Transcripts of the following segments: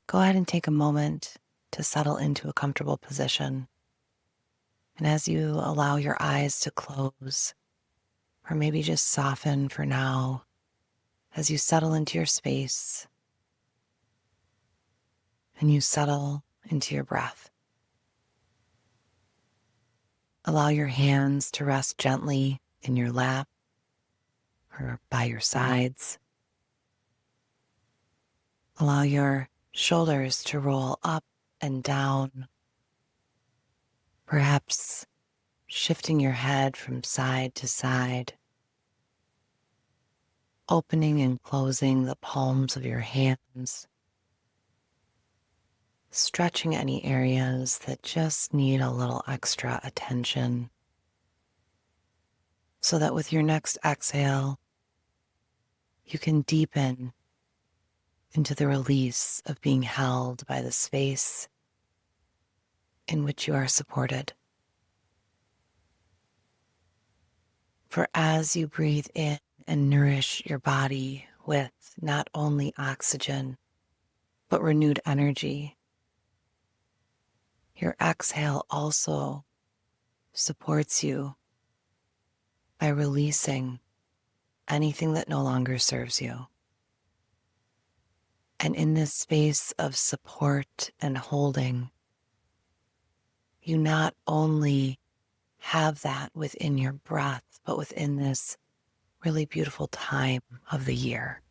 go ahead and take a moment to settle into a comfortable position. And as you allow your eyes to close, or maybe just soften for now, as you settle into your space and you settle into your breath, allow your hands to rest gently in your lap or by your sides. Allow your shoulders to roll up and down, perhaps shifting your head from side to side, opening and closing the palms of your hands, stretching any areas that just need a little extra attention, so that with your next exhale, you can deepen into the release of being held by the space in which you are supported. For as you breathe in and nourish your body with not only oxygen, but renewed energy, your exhale also supports you by releasing anything that no longer serves you. And in this space of support and holding, you not only have that within your breath, but within this really beautiful time of the year.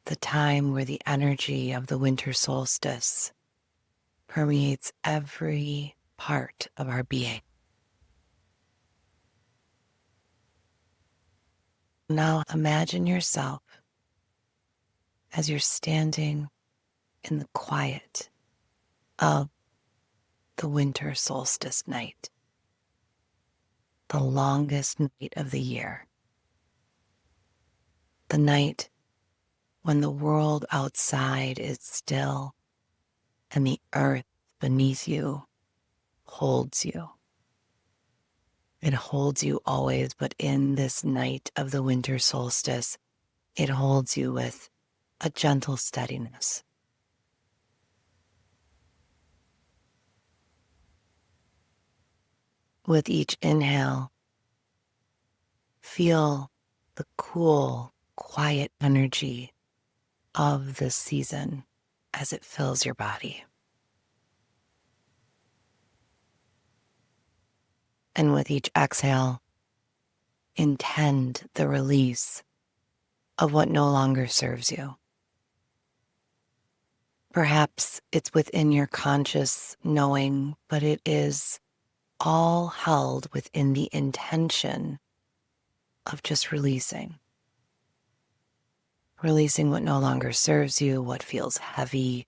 The time where the energy of the winter solstice permeates every part of our being. Now imagine yourself as you're standing in the quiet of the winter solstice night, the longest night of the year, the night when the world outside is still and the earth beneath you holds you. It holds you always, but in this night of the winter solstice, it holds you with a gentle steadiness. With each inhale, feel the cool, quiet energy of this season as it fills your body. And with each exhale, intend the release of what no longer serves you. Perhaps it's within your conscious knowing, but it is all held within the intention of just releasing. Releasing what no longer serves you, what feels heavy,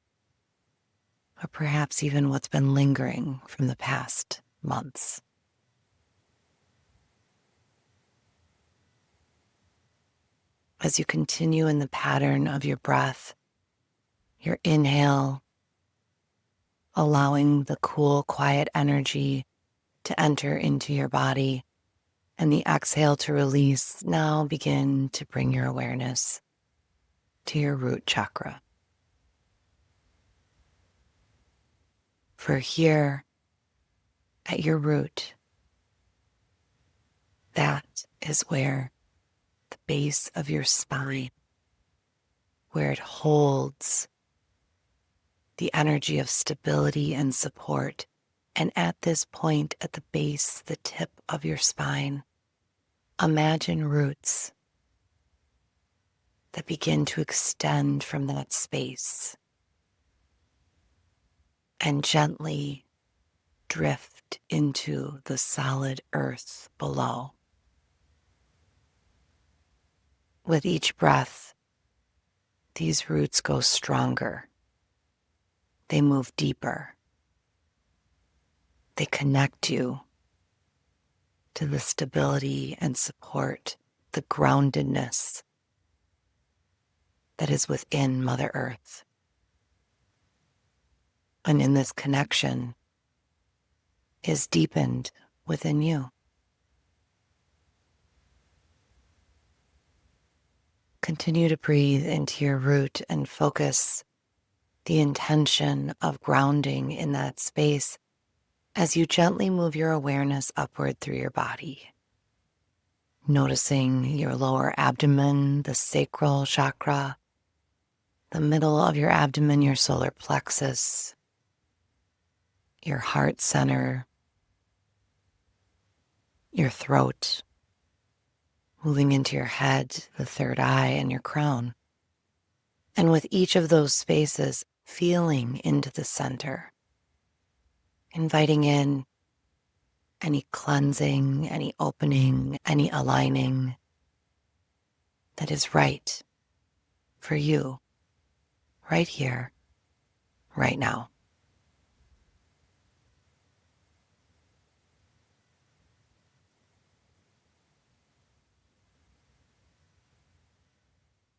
or perhaps even what's been lingering from the past months. As you continue in the pattern of your breath, your inhale, allowing the cool, quiet energy to enter into your body, and the exhale to release, now begin to bring your awareness to your root chakra. For here, at your root, that is where the base of your spine, where it holds the energy of stability and support. And at this point, at the base, the tip of your spine, imagine roots that begin to extend from that space and gently drift into the solid earth below. With each breath, these roots go stronger. They move deeper. They connect you to the stability and support, the groundedness that is within Mother Earth. And in this connection is deepened within you. Continue to breathe into your root and focus the intention of grounding in that space as you gently move your awareness upward through your body. Noticing your lower abdomen, the sacral chakra, the middle of your abdomen, your solar plexus, your heart center, your throat, moving into your head, the third eye, and your crown. And with each of those spaces, feeling into the center, inviting in any cleansing, any opening, any aligning that is right for you, right here, right now.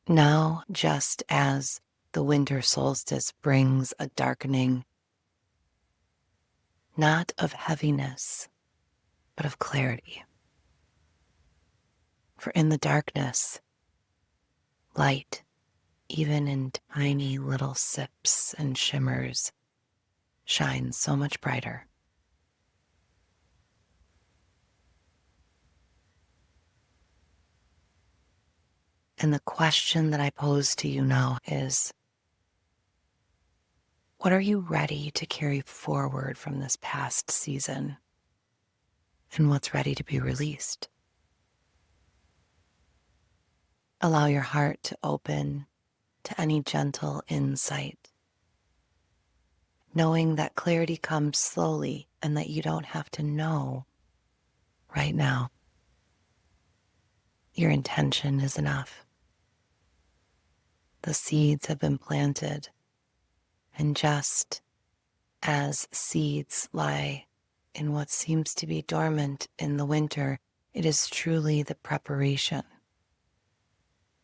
Now, just as the winter solstice brings a darkening, not of heaviness, but of clarity. For in the darkness, light, even in tiny little sips and shimmers, shines so much brighter. And the question that I pose to you now is, what are you ready to carry forward from this past season? And what's ready to be released? Allow your heart to open to any gentle insight, knowing that clarity comes slowly and that you don't have to know right now. Your intention is enough. The seeds have been planted, and just as seeds lie in what seems to be dormant in the winter, it is truly the preparation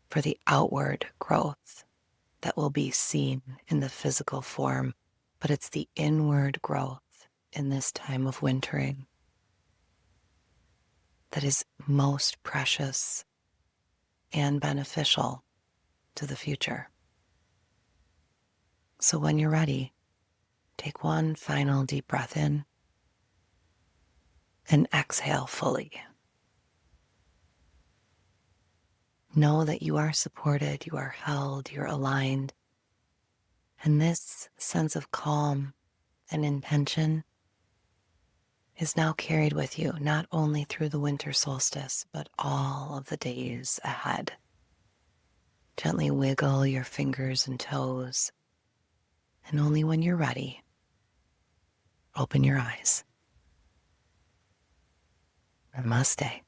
for the outward growth that will be seen in the physical form, but it's the inward growth in this time of wintering that is most precious and beneficial to the future. So when you're ready, take one final deep breath in and exhale fully. Know that you are supported, you are held, you're aligned. And this sense of calm and intention is now carried with you, not only through the winter solstice, but all of the days ahead. Gently wiggle your fingers and toes, and only when you're ready, open your eyes. Namaste.